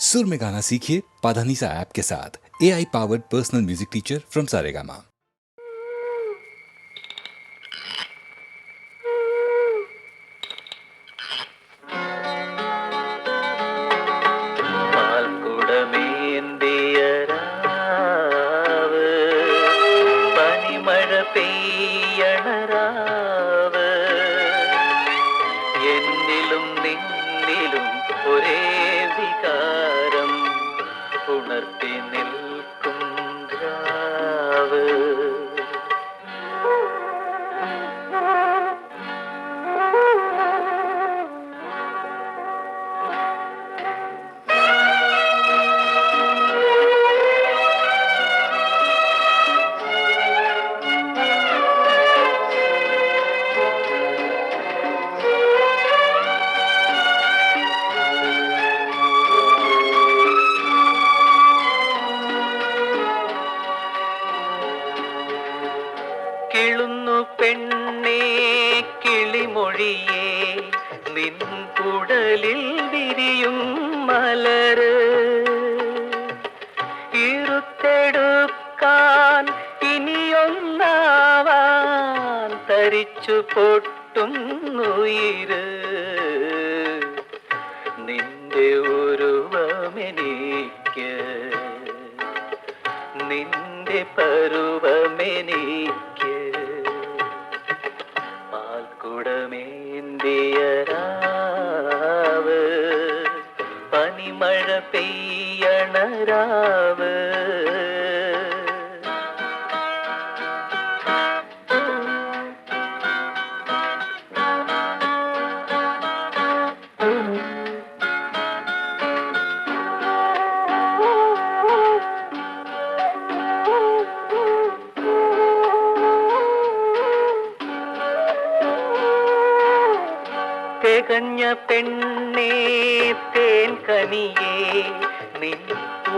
सुर में गाना सीखिए पाधानीसा ऐप के साथ। AI powered personal music teacher from Saregama. എന്നിലും നിന്നിലും ഒരേ വികാരം ഉണർത്തി നിൽക്കും രാവ്. കിളുന്നു പെണ്ണേ കിളിമൊഴിയേ നിൻ കുടലിൽ വിരിയും മലര് ഇരുത്തെടുക്കാൻ ഇനിയൊന്നാവാൻ തരിച്ചു പൊട്ടുന്നുയിര്. നിന്റെ ഉരുവമെനിക്ക്, നിന്റെ പരുവമെനിക്ക്. പാൽക്കുടമേന്തിയ രാവ്, പനിമഴ പെയ്യണ രാവ്. തികഞ്ഞ പെണ്ണേ തേൻ കനിയേ നിൻ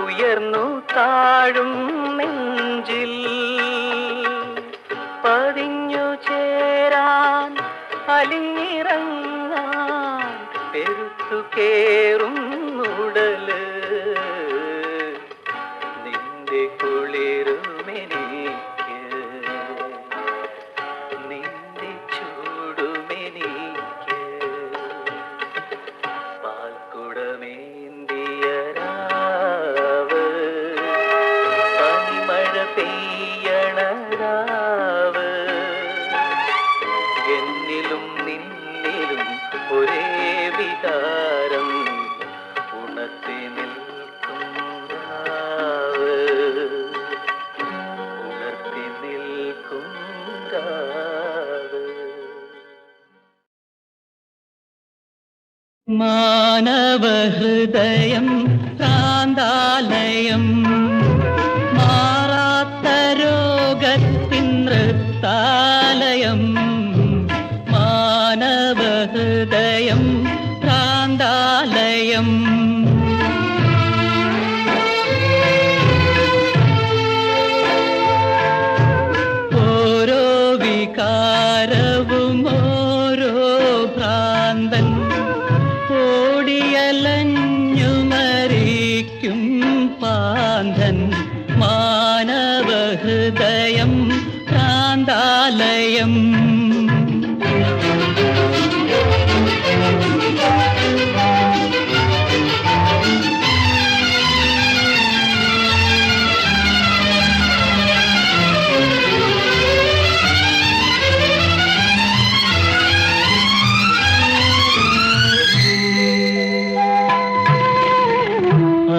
ഉയർന്നു താഴും നെഞ്ചിൽ പതിഞ്ഞു ചേരാൻ അലിഞ്ഞിറങ്ങാൻ പെരുത്തു കേറും ഉടല്. നിന്റെ കുളിരുമെനിക്ക്, നിന്റെ ചൂടുമെനിക്ക്. പാൽക്കുടമേന്തിയ രാവ്, പനിമഴ പെയ്യണ രാവ്. എന്നിലും നിന്നിലും ഒരേ വികാരം ഉണർത്തി നിൽക്കും രാവ്, ഉണർത്തി നിൽക്കും രാവ്. മാനവഹൃദയം ഭ്രാന്താലയം, മാറാത്ത രോഗത്തിൻ നൃത്താലയം. മാനവഹൃദയം ഭ്രാന്താലയം. ഓരോ വികാരവും ഓരോ ഭ്രാന്തൻ ഓടിയലഞ്ഞു മരിക്കും പാന്തൻ. മാനവഹൃദയം ഭ്രാന്താലയം.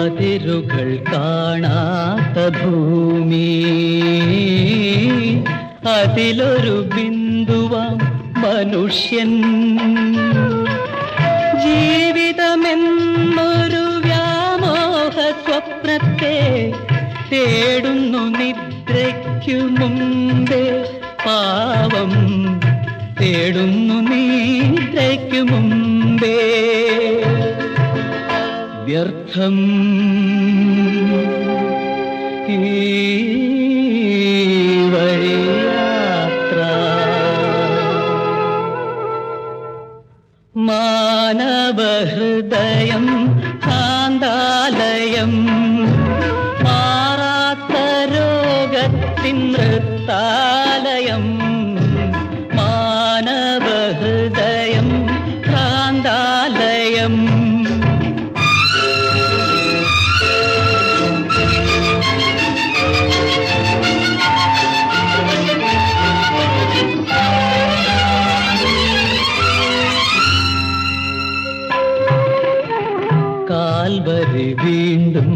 അതിരുകൾ കാണാത്ത ഭൂമി, അതിലൊരു ബിന്ദുവാം മനുഷ്യൻ. ജീവിതമെന്നൊരു വ്യാമോഹ സ്വപ്നത്തെ തേടുന്നു നിദ്രയ്ക്കു മുമ്പേ പാവം, തേടുന്നു നിദ്രയ്ക്കു മുമ്പേ. വ്യർത്ഥം ഈ വഴിയാത്ര. മാനവഹൃദയം കാന്താല താലയം മാറാത്ത രോഗത്തിൻ നൃത്താലയം മാനവഹൃദയം ഭ്രാന്താലയം കാൽവരി വീണ്ടും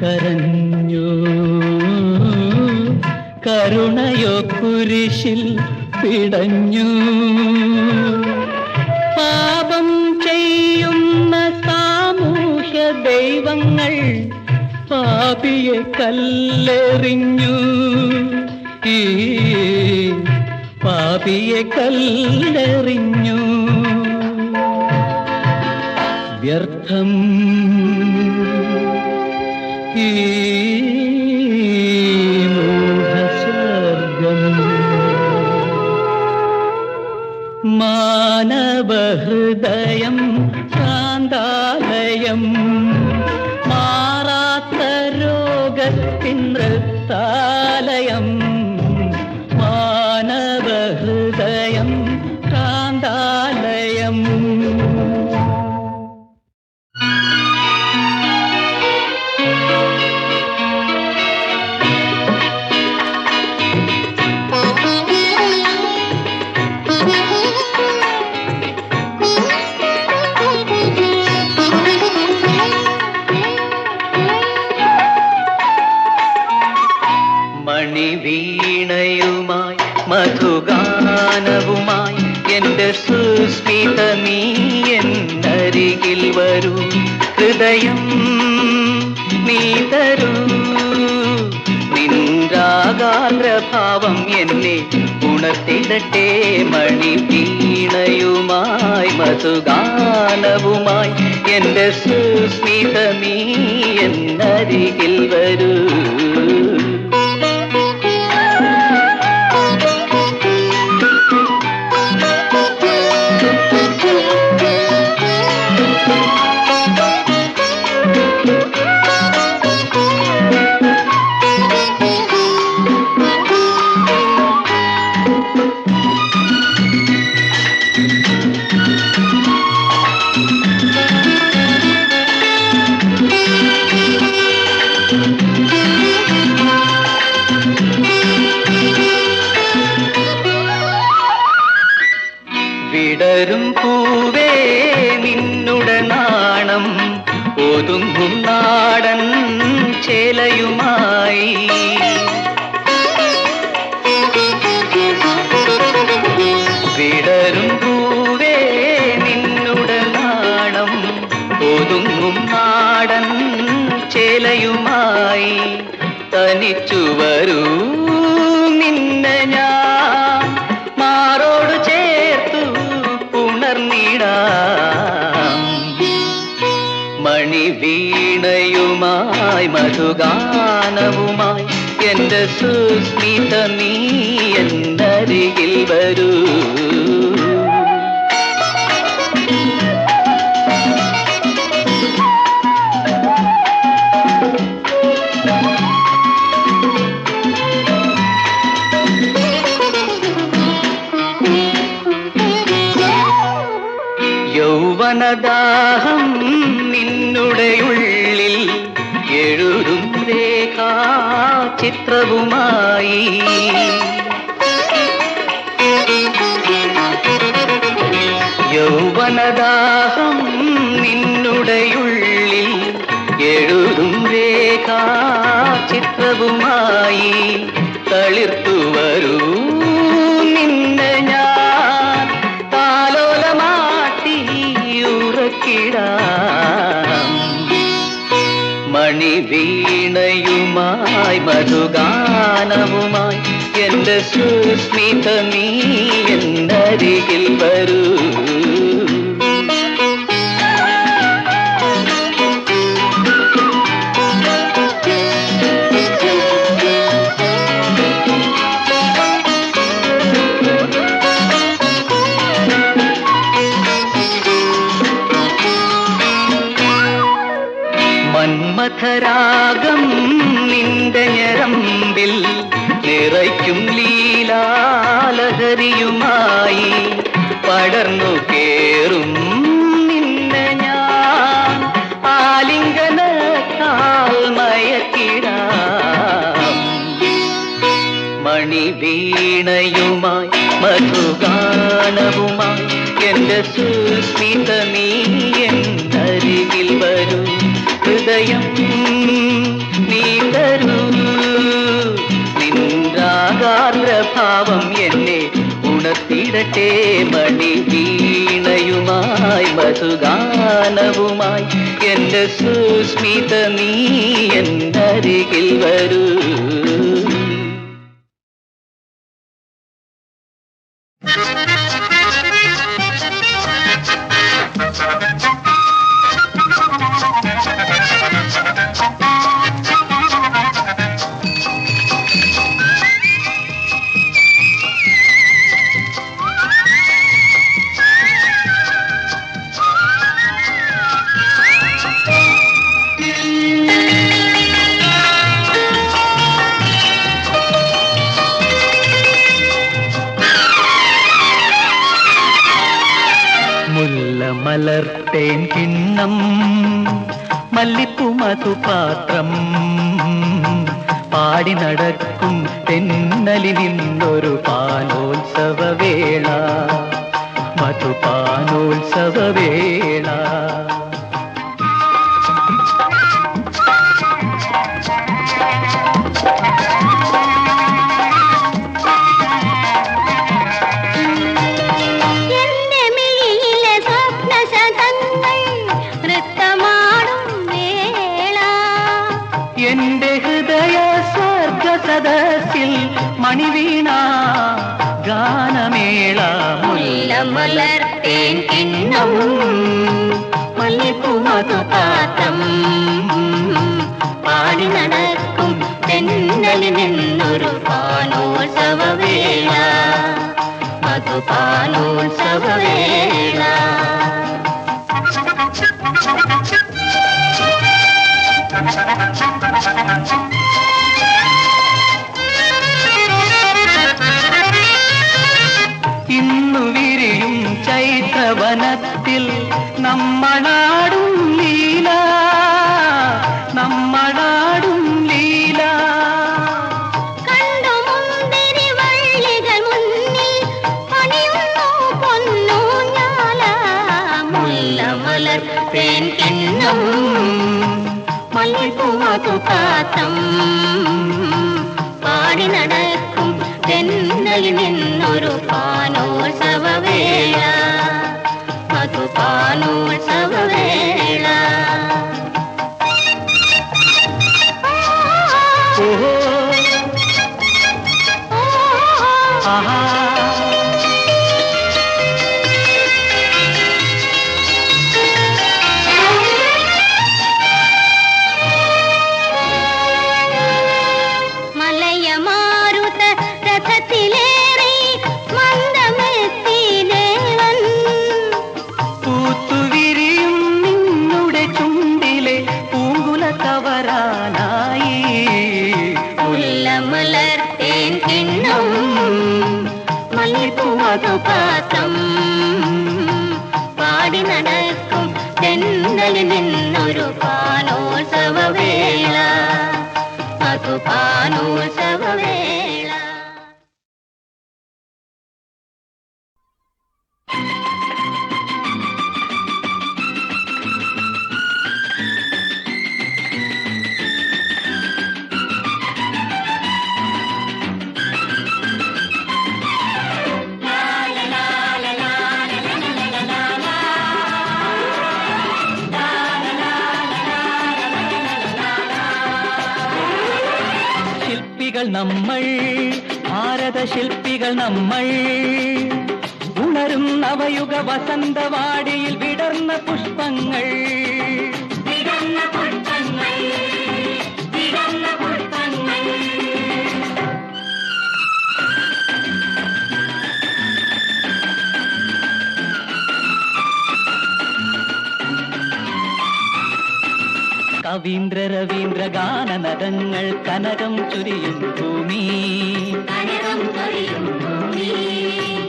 കരഞ്ഞു കരുണയോ കുരിശിൽ പിടഞ്ഞു പാപം ചെയ്യുന്ന സാമൂഹ്യ ദൈവങ്ങൾ പാപിയെ കല്ലെറിഞ്ഞു ഈ പാപിയെ കല്ലെറിഞ്ഞു വ്യർത്ഥം ഈ മൂഢസ്വർഗം മാനവഹൃദയം ഭ്രാന്താലയം മാറാത്ത രോഗത്തിൻ നൃത്താലയം മാനവഹൃദയം ഭ്രാന്താലയം മണിവീണയുമായി മധുഗാനവുമായി എൻ്റെ സുസ്മിത നീ എന്നരികിൽ വരൂ ഹൃദയം നീ തരൂ നിൻരാഗാഗ്രഭാവം എന്നെ ഉണർത്തിടട്ടെ മണിവീണയുമായി മധുഗാനവുമായി എൻ്റെ സുസ്മിത നീ എന്നരികിൽ വരൂ വിടരും പൂവേ നിന്നുടെ നാണം ഒതുങ്ങും നാടൻ ചേലയുമായി വിടരും പൂവേ നിന്നുടെ നാണം ഒതുങ്ങും നാടൻ ചേലയുമായി തനിച്ചു വരൂ നിന്നെ ഞാൻ മാറോട് ചേർത്തു പുണർന്നിടാം മണിവീണയുമായി മധുഗാനവുമായി എൻ്റെ സുസ്മിത നീ എന്നരികിൽ വരൂ യൗവനദാഹം നിന്നുടെ ഉള്ളിൽ എഴുതും രേഖാചിത്രവുമായി യൗവനദാഹം നിന്നുടെ ഉള്ളിൽ എഴുതും രേഖാചിത്രവുമായി തളിർത്തു വരൂ നിന്നെ ഞാൻ താലോലമാട്ടി ഉറക്കിടാം മണിവീണയുമായി മധുഗാനവുമായി എൻ്റെ സുസ്മിത നീ എന്നരികിൽ വരൂ മന്മഥരാഗം നിന്റെ ഞരമ്പിൽ നിറയ്ക്കും ലീലാലഹരിയുമായി പടർന്നു കേറും നിന്നെ ഞാൻ ആലിംഗനത്താൽ മയക്കിടാം മണിവീണയുമായി മധുഗാനവുമായി എന്റെ സുസ്മിത നീ എന്നരികിൽ വരൂ ഹൃദയം നീ തരൂ നിൻരാഗാർദ്രഭാവം എന്നെ ഉണർത്തിടട്ടെ മണിവീണയുമായി മധുഗാനവുമായി എന്റെ സുസ്മിത നീ എന്നരികിൽ വരൂ. മലർത്തേൻ കിണ്ണം മല്ലിപ്പൂ മധുപാത്രം പാടി നടക്കും തെന്നലി നിന്നൊരു പാനോത്സവവേള മധുപാനോത്സവവേള. എന്റെ ഹൃദയ സ്വർഗസദസ്സിൽ മണിവീണ ഗാനമേള. മുല്ലമലർത്തേൻ കിണ്ണം മല്ലിപ്പൂ മധുപാത്രം പാടി നടക്കും തെന്നലിൽ നിന്നൊരു പാനോത്സവവേള മധുപാനോത്സവവേള. ഇന്നു വിരിയും ചൈത്രവനത്തിൽ നമ്മളാടും ലീല നമ്മളാടും ലീല. കണ്ടു മുന്തിരി വള്ളികൾ മുന്നിൽ പണിയുന്നു പൊന്നൂഞ്ഞാല. മുല്ലമലർത്തേൻ കിണ്ണം മല്ലിപ്പൂ മധുപാത്രം പാടി നടക്കും തെന്നലിൽ നിന്നൊരു പാനോത്സവവേള മധുപാനോത്സവവേള. ഓഹോ ആഹാ മലയമാരുത രഥത്തിലേറി മന്ദമെത്തി ദേവൻ. പൂത്തുവിരിയും നിന്നുടെ ചുണ്ടിലെ പൂങ്കുല കവരാനായി. മുല്ലമലർത്തേൻ കിണ്ണം മല്ലിപ്പൂ മധുപാത്രം പാടി നടക്കും തെന്നലിൽ നിന്നൊരു പാനോത്സവവേള മധുപാനോത്സവവേള. ശില്പികൾ നമ്മൾ ഭാരതശില്പികൾ നമ്മൾ ഉണരും നവയുഗ വസന്തവാടിയിൽ വിടർന്ന പുഷ്പങ്ങൾ. കവീന്ദ്ര രവീന്ദ്ര ഗാനനദങ്ങൾ കനകം ചൊരിയും ഭൂമി,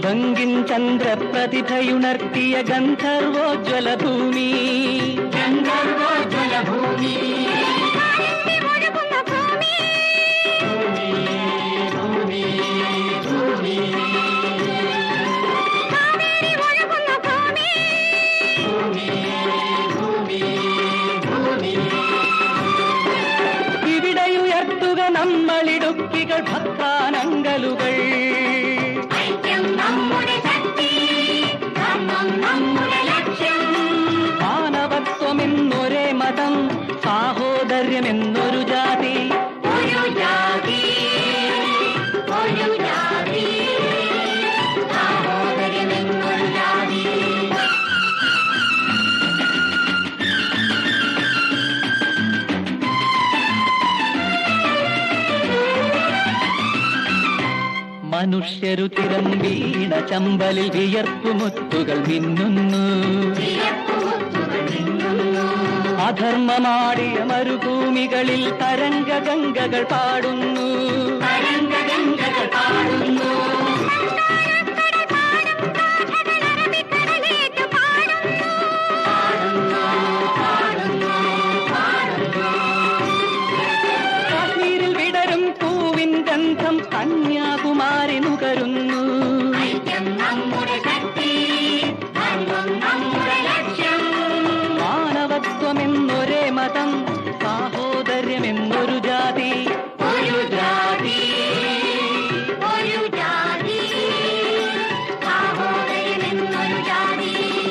ബങ്കിൻ ചന്ദ്ര പ്രതിഭയുണർത്തിയ ഗന്ധർവോജ്വല ഭൂമി, ഇവിടെയുയർത്തുക നമ്മളിടുക്കികൾ ഭക്താനങ്കലുകൾ, മാനവത്വമെന്നൊരേ മതം, സാഹോദര്യമെന്നൊരു ജാതി, മനുഷ്യരു തിരം വീണ ചമ്പലിൽ വിയർപ്പുമുത്തുകൾ മിന്നുന്നു, അധർമ്മമാടിയ മരുഭൂമികളിൽ തരംഗഗംഗകൾ പാടുന്നു, കാശ്മീരിൽ വിടരും പൂവിൻ ഗന്ധം കന്യാകുമാരി നുകരുന്നു, മാനവത്വമെന്നൊരേ മതം, സാഹോദര്യമെന്നൊരു ജാതി,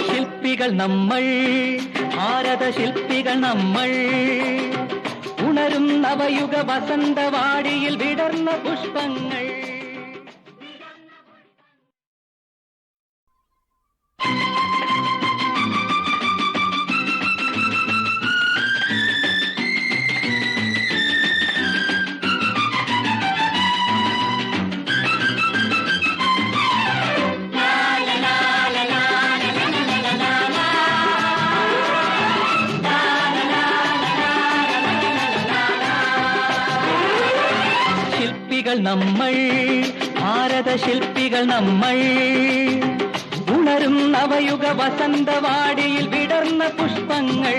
ശില്പികൾ നമ്മൾ, ഭാരത ശില്പികൾ നമ്മൾ, ഉണരും നവയുഗ വസന്തവാടിയിൽ വിടർന്ന പുഷ്പങ്ങൾ. ശില്പികൾ നമ്മൾ, ഭാരത ശില്പികൾ നമ്മൾ, ഉണരും നവയുഗ വസന്തവാടിയിൽ വിടർന്ന പുഷ്പങ്ങൾ,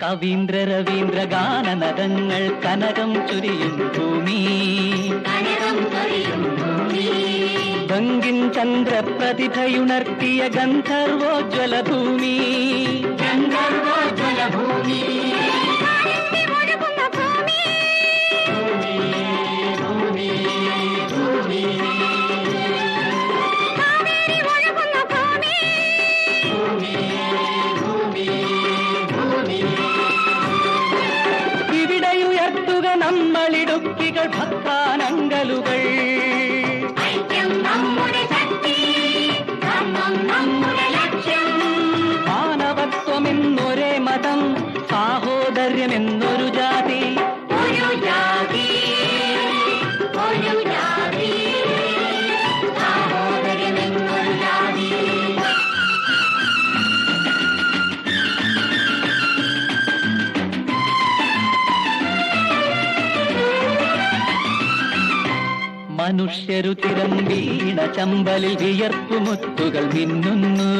കവീന്ദ്ര രവീന്ദ്ര ഗാനനദങ്ങൾ കനകം ചൊരിയും ഭൂമി, ബങ്കിൻ ചന്ദ്ര പ്രതിഭയുണർത്തിയ ഗന്ധർവോജ്വല ഭൂമി, ഇവിടെയുയർത്തുക നമ്മളിടുക്കികൾ ഭക്താനങ്കലുകൾ, മാനവത്വമെന്നൊരേ മതം, സാഹോദര്യമെന്നൊരു ജാതി, മനുഷ്യരു തിരം വീണ ചമ്പലിൽ വിയർപ്പുമുത്തുകൾ മിന്നുന്നു,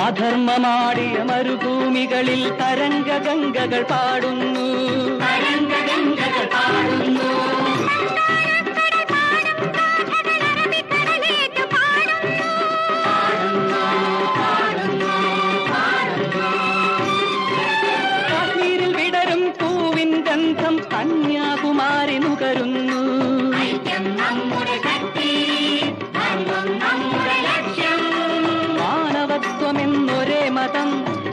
അധർമ്മമാടിയ മരുഭൂമികളിൽ തരംഗഗംഗകൾ പാടുന്നു, കാശ്മീരിൽ വിടരും പൂവിൻ ഗന്ധം കന്യാകുമാരി നുകരുന്നു, മാനവത്വമെന്നൊരേ മതം,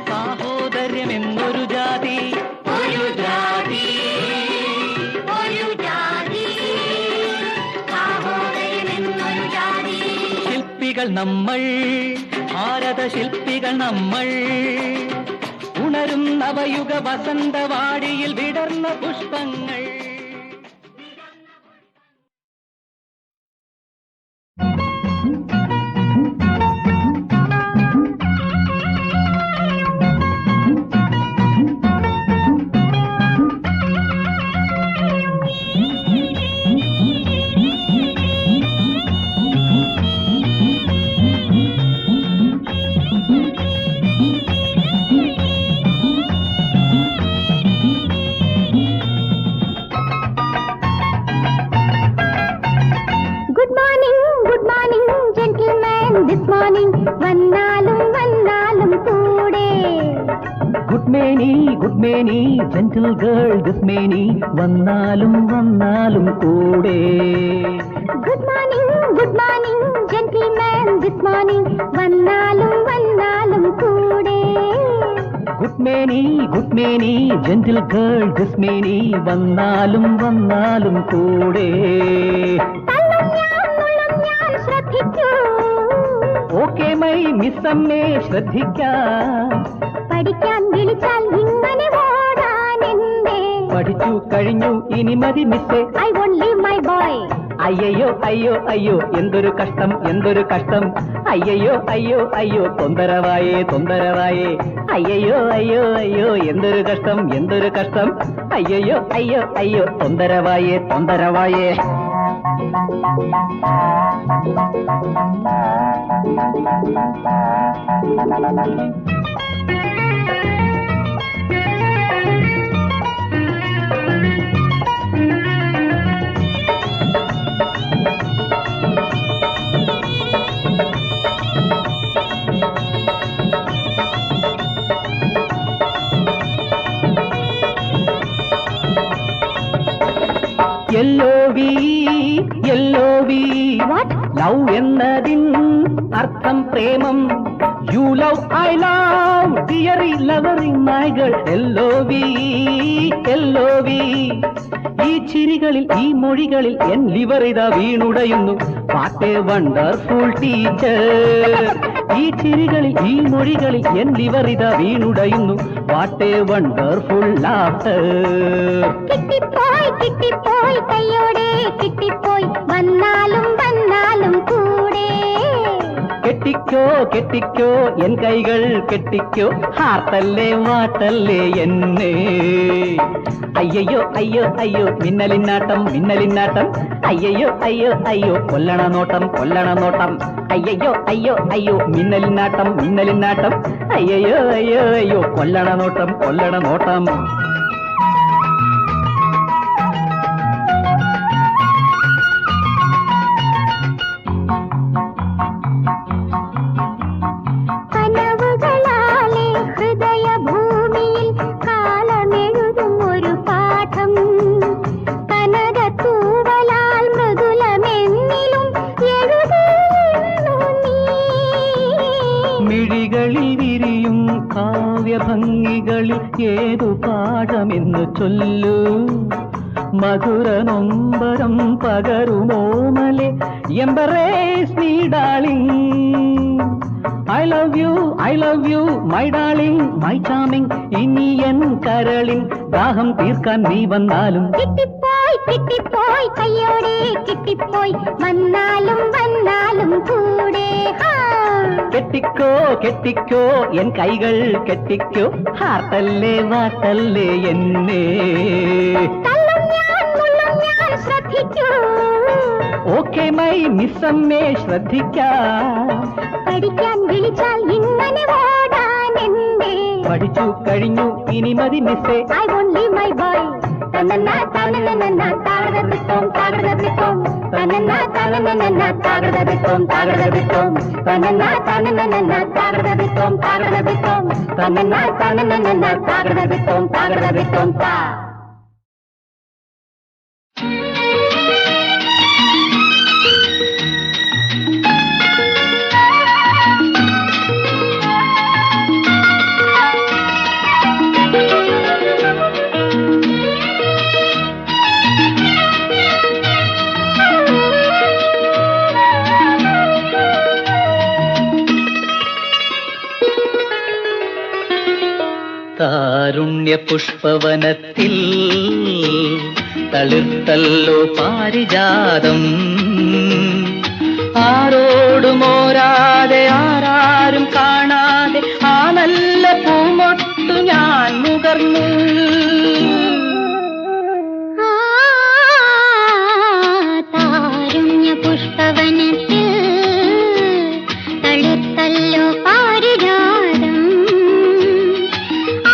സാഹോദര്യമെന്നൊരു ജാതി, ശില്പികൾ നമ്മൾ, ഭാരത ശില്പികൾ കിളികൾ നമ്മൾ ഉണരും നവയുഗ വസന്തവാടിയിൽ വിടർന്ന പുഷ്പങ്ങൾ. this morning വന്നാലും വന്നാലും കൂടെ. Good Meni gentle girl this മേനി വന്നാലും വന്നാലും കൂടെ. Good morning gentleman this morning വന്നാലും വന്നാലും കൂടെ. Good Meni gentle girl this മേനി വന്നാലും വന്നാലും കൂടെ. ഓക്കെ മൈ മിസ്സമ്മേ ശ്രദ്ധിക്കാം. പഠിക്കാൻ വിളിച്ചാൽ ഇങ്ങനെ ഓടാനെന്തേ? പഠിച്ചു കഴിഞ്ഞു ഇനി മതി മിസ്സേ. I won't leave my boy. അയ്യോ അയ്യോ അയ്യോ എന്തൊരു കഷ്ടം എന്തൊരു കഷ്ടം. അയ്യോ അയ്യോ അയ്യോ തൊന്തരവായേ തൊന്തരവായേ. അയ്യോ അയ്യോ അയ്യോ എന്തൊരു കഷ്ടം എന്തൊരു കഷ്ടം. അയ്യോ അയ്യോ അയ്യോ തൊന്തരവായേ തൊന്തരവായേ. ലവ് എന്നതിൻ അർത്ഥം പ്രേമം. You love I love dearie lovely my girl. LOV. ഈ ചിരികളിൽ ഈ മൊഴികളിൽ എൻ ലിവർ ഇതാ വീണുടയുന്നു. What a wonderful teacher. ഈ ചിരികളിൽ ഈ മൊഴികളിൽ എൻ ലിവർ ഇതാ വീണുടയുന്നു. What a wonderful laughter. കിട്ടിപ്പോയി കിട്ടിപ്പോയി കയ്യോടെ കിട്ടിപ്പോയി വന്നാലും വന്നാലും കൂടെ. കെട്ടിക്കോ കെട്ടിക്കോ എൻ കൈകൾ കെട്ടിക്കോ. ഹാർട്ടല്ലേ വാട്ടല്ലേ എന്നെ. അയ്യോ അയ്യോ അയ്യോ മിന്നലിന്നാട്ടം മിന്നലിന്നാട്ടം. അയ്യോ അയ്യോ അയ്യോ കൊല്ലണ നോട്ടം കൊല്ലണ നോട്ടം. അയ്യോ അയ്യോ അയ്യോ മിന്നലിന്നാട്ടം മിന്നലിന്നാട്ടം. അയ്യോ അയ്യോ അയ്യോ കൊല്ലണ നോട്ടം കൊല്ലണ നോട്ടം. കനവുകളാലെ ഹൃദയഭൂമിയിൽ കാലമെഴുതും ഒരു പാഠം. കനകത്തൂവലാൽ മൃദുലമെന്നിലും എഴുതുന്നു നീ. മിഴികളിൽ വിരിയും കാവ്യഭംഗികളിൽ ഏതു പാഠമെന്ന് ചൊല്ലൂ. മധുര നൊമ്പരം പകരുമോമലെ embrace me darling. I love you my darling my charming. ഇനി എൻ കരളിൻ ദാഹം തീർക്കാൻ നീ വന്നാലും. കിട്ടിപ്പോയി കിട്ടിപ്പോയി കയ്യോടെ കിട്ടിപ്പോയി വന്നാലും വന്നാലും കൂടെ. കെട്ടിക്കോ കെട്ടിക്കോ എൻ കൈകൾ കെട്ടിക്കോ. ഹാർട്ടല്ലേ വാട്ടല്ലേ എന്നെ. ശ്രദ്ധിക്കൂ. ഓക്കെ മൈ മിസ്സമ്മേ ശ്രദ്ധിക്കാം. പഠിക്കാൻ വിളിച്ചാൽ ഇങ്ങനെ ഓടാനെന്തേ? പഠിച്ചു കഴിഞ്ഞു ഇനി മതി മിസ്സേ. I won't leave my boy. തന്നന്നാ തന്നന്നന്നാ താകടതിത്തോം താകടതിത്തോം. തന്നന്നാ തന്നന്നന്നാ താകടതിത്തോം താകടതിത്തോം. തന്നന്നാ തന്നന്നന്നാ താകടതിത്തോം താകടതിത്തോം. തന്നന്നാ തന്നന്നന്നാ താകടതിത്തോം താകടതിത്തോം താ. താരുണ്യ പുഷ്പവനത്തിൽ തളിർത്തല്ലോ പാരിജാതം. ആരോടും ഓരാതെ ആരാരും കാണാതെ ആ നല്ല പൂമൊട്ടു ഞാൻ മുകർന്നു. താരുണ്യ പുഷ്പവനത്തിൽ തളിർത്തല്ലോ പാരിജാതം.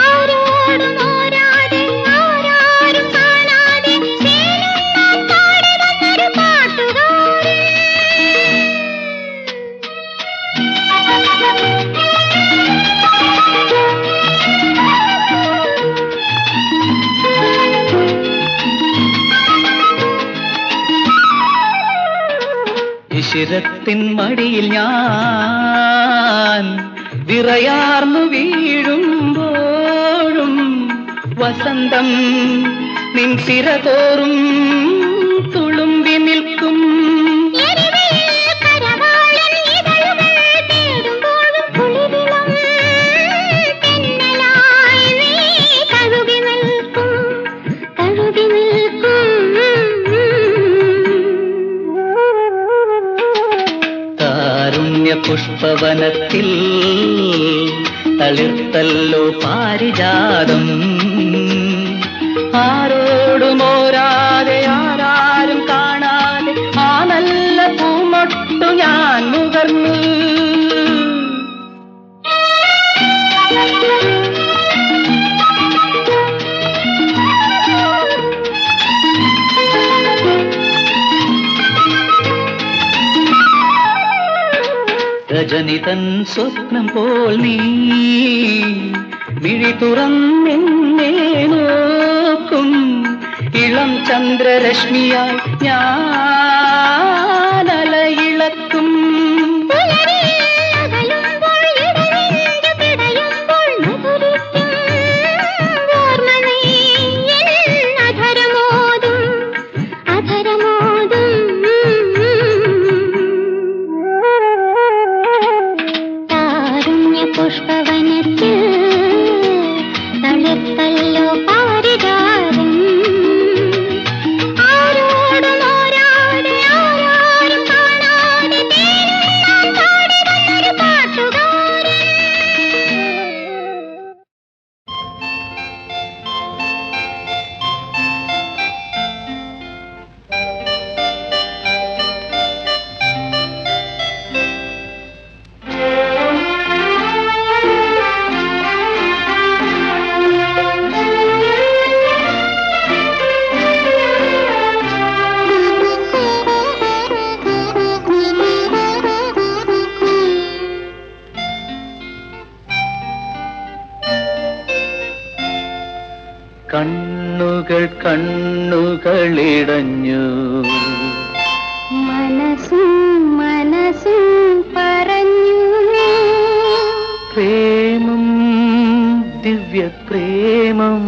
ആരോടും ഓരാതെ ആരാരും കാണാതെ തേനെല്ലാം പാടി വന്നൊരു പാട്ടുകാരൻ. ശിരത്തിൻ മടിയിൽ ഞാൻ വിറയാർന്നു വീഴുമ്പോഴും വസന്തം നിൻ തിരതോറും തുളുമ്പി നിൽക്കും. പുഷ്പവനത്തിൽ തളിർത്തല്ലോ പാരിജാതം. ആരോടും ഓരാതെ ആരാരും കാണാതെ ആ നല്ല പൂമൊട്ടു ഞാൻ മുകർന്നു. രജനിതൻ സ്വപ്നം പോൽ നീ മിഴി തുറന്നെന്നെ നോക്കും. ഇളം ചന്ദ്രരശ്മിയായി ഞാനലയിളക്കും. പുഷ്പവനത്തിൽ തളിർത്തല്ലോ പാരിജാതം. ആരോടും ഓരാതെ ആരാരും കാണാതെ തേനെല്ലാം പാടി വന്നൊരു പാട്ടുകാരൻ. കണ്ണുകൾ കണ്ണുകളിടഞ്ഞു. മനസ്സും മനസ്സും പറഞ്ഞു. പ്രേമം ദിവ്യപ്രേമം.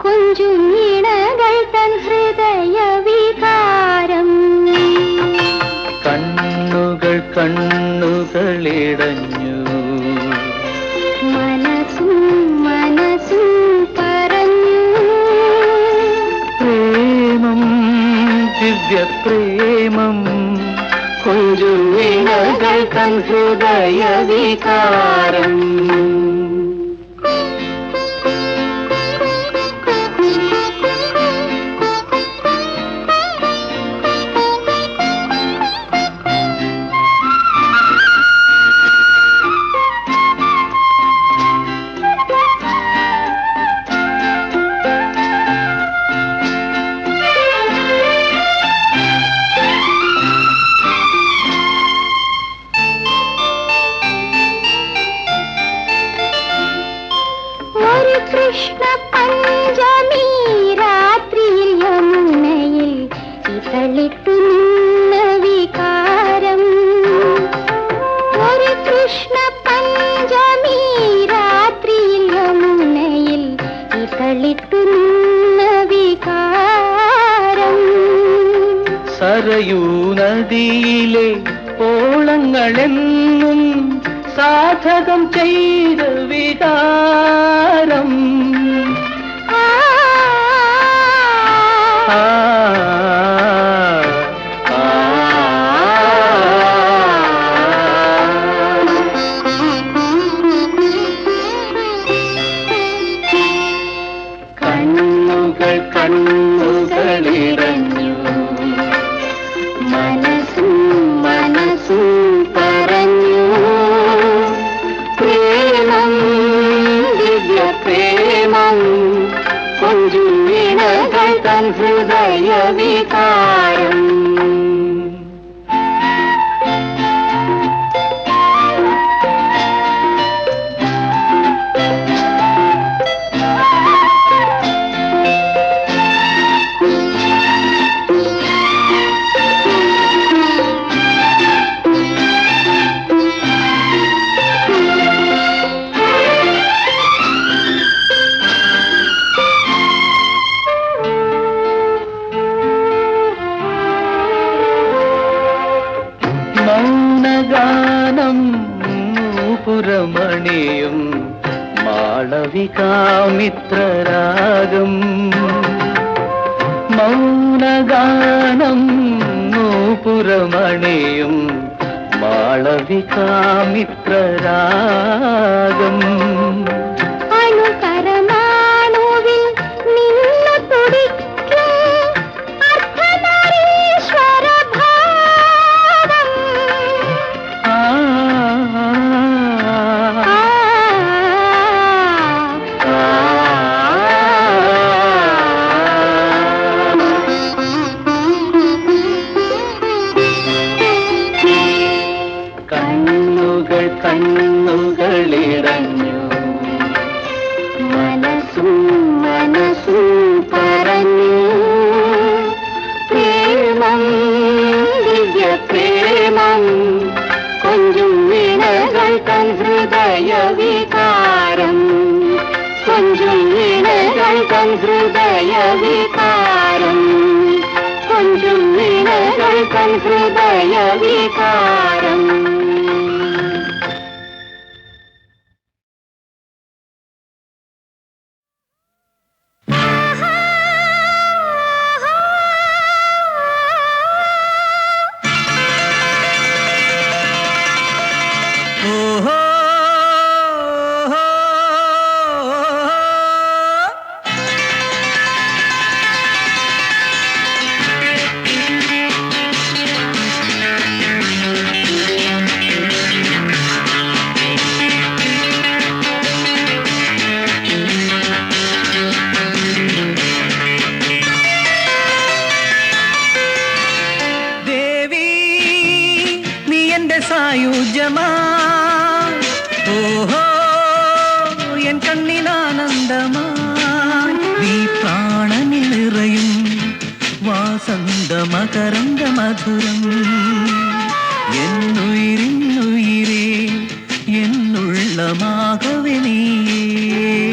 കുഞ്ചുമിണകൾ തൻ ഹൃദയ വികാരം. കണ്ണുകൾ കണ്ണുകളിടഞ്ഞു. മനസ്സും മനസ്സും പറഞ്ഞു. പ്രേമം ദിവ്യപ്രേമം. കുഞ്ചുമിണകൾ തൻ ഹൃദയ വികാരം. കൃഷ്ണ പഞ്ചമി രാത്രിയിൽ യമുനയിൽ ഇതളിട്ടു നിന്ന വികാരം. ഒരു കൃഷ്ണ പഞ്ചമി രാത്രിയിൽ യമുനയിൽ ഇതളിട്ടു നിന്ന വികാരം. സരയൂ നദിയിലെ ഓളങ്ങളെന്നും സാധകം ചെയ്ത വികാരം. കൊഞ്ചും വീണകൾ തൻ ഹൃദയ വികാരം. മൗനഗാനം പുരമണിയും മാളവികാമിത്രരാഗം. മൗനഗാനം പുരമണിയും മാളവികാമിത്രരാഗം. അണുകരമാണുവിൽ നിന്നു തുടിക്കും അർദ്ധനാരീശ്വരഭാവം. കണ്ണുകൾ കണ്ണുകളിടഞ്ഞു, മനസ്സും മനസ്സും പറഞ്ഞു പ്രേമം ദിവ്യ പ്രേമം കൊഞ്ചും വീണകൾ തൻ ഹൃദയ വികാരം. കൊഞ്ചും വീണകൾ തൻ ഹൃദയ വികാരം. കൊഞ്ചും വീണകൾ തൻ ഹൃദയ വികാരം. സായുജ്യമാ ഓഹോ എൻ കണ്ണിനാനന്ദമാ നീ പ്രാണനിൽ നിറയും വാസന്ത മകരന്ദ മധുരം എന്നുയിരിന്നുയിരേ എന്നുള്ളമാകവേ നീയേ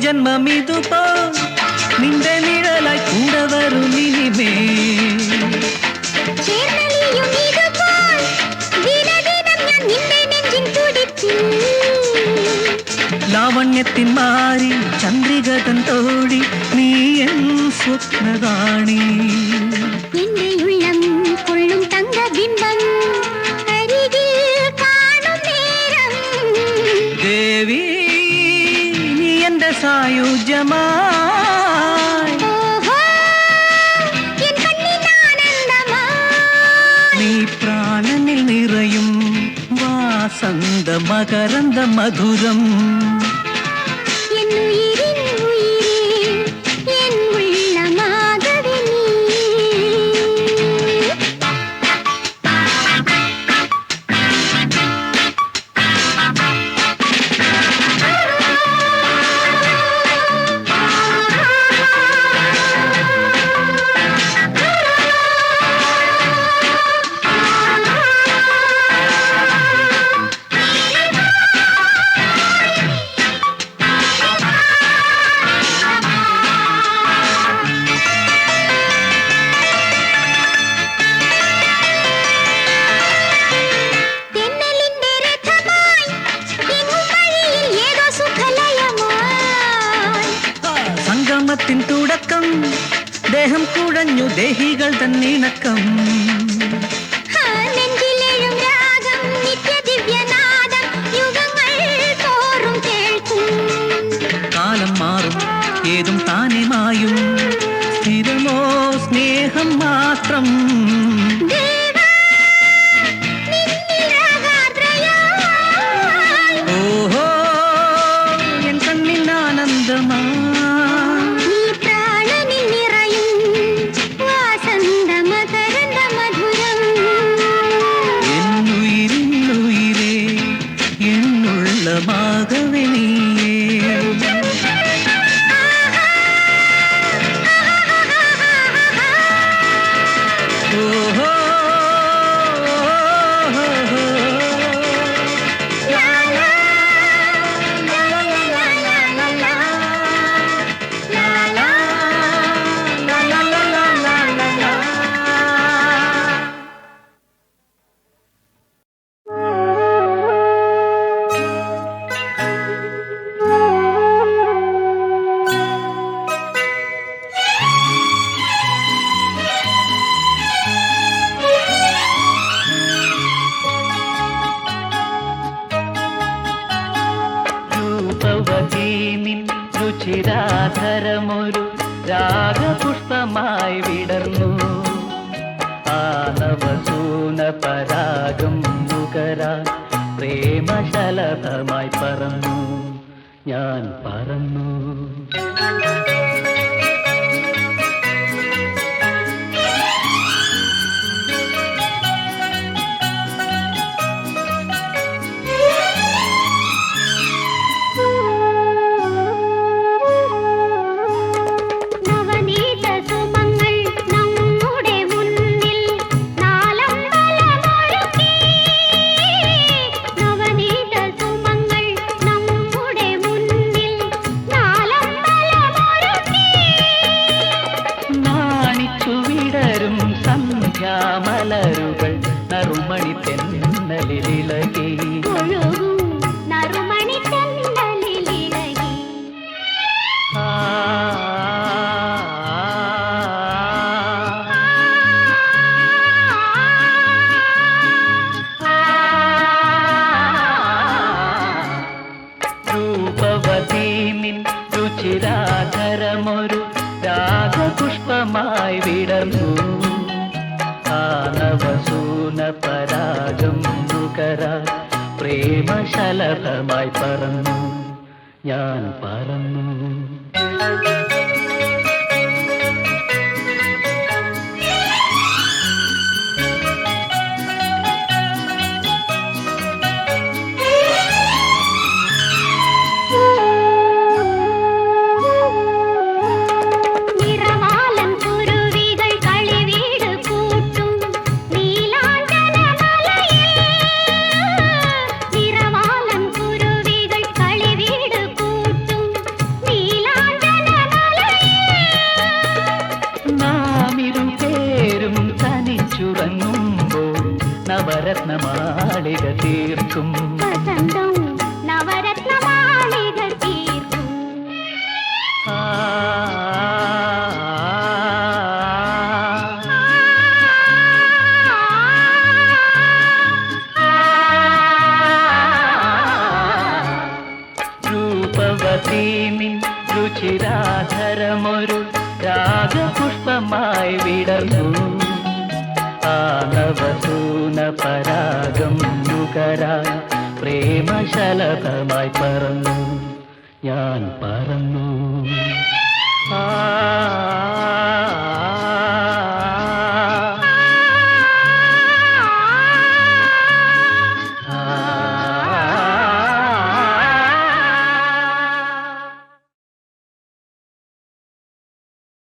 ജന്മമിതുപോ നിന്റെ നിഴലായി കൂടെ വരും ഇനിമേ ലാവണ്യത്തിൻ മാറി ചന്ദ്രികതൻ തോഴി നീ എൻ സ്വപ്നറാണി എന്റെ ഉള്ളം കൊള്ളും തങ്കബിംബം അരികിൽ കാണും നേരം ദേവി നീ എന്റെ സായുജ്യമായി നീ പ്രാണനിൽ നിറയും വാസന്ത മകരന്ദ മധുരം ദേഹം കുഴഞ്ഞു ദേഹികൾ തന്നിണക്കം നെഞ്ചിലെഴും രാഗം നിത്യദിവ്യനാദം യുഗങ്ങൾ തോറും കേൾക്കും. കാലം മാറും ഏതും താനെ മായും സ്ഥിരമോ സ്നേഹം മാത്രം ഓഹോ എൻ കണ്ണിൻ ആനന്ദമാ എന്നുയിരിന്നുയിരേ എന്നുള്ളമാകവേ നീയേ ഓഹോ രൂപവതീനിൻ രുചിരാധരമൊരു രാഗപുഷ്പമായി വിടർന്നു ആനവസൂന പരാഗം നുകരാ പ്രേമശലഭമായി പറന്നു ഞാൻ പറന്നു മലരുകൾ നറുമണി തെന്നലിളകി നറുമണി തെന്നലിളകി രൂപവതീനിൻ രുചിരാധരമൊരു രാഗപുഷ്പമായി വിടർന്നു ആനവസൂന പരാഗം നുകരാ പ്രേമശലഭമായി പറന്നു ഞാൻ പറന്നു നവരത്നമാളിക തീർക്കും വസന്തം നവരത്നമാളിക തീർക്കും രൂപവതീനിൻ രുചിരാധരമൊരു രാഗപുഷ്പമായി വിടർന്നു ആനവസൂന പരാഗം നുകരാ പ്രേമശലഭമായി പറന്നു ഞാൻ പറന്നു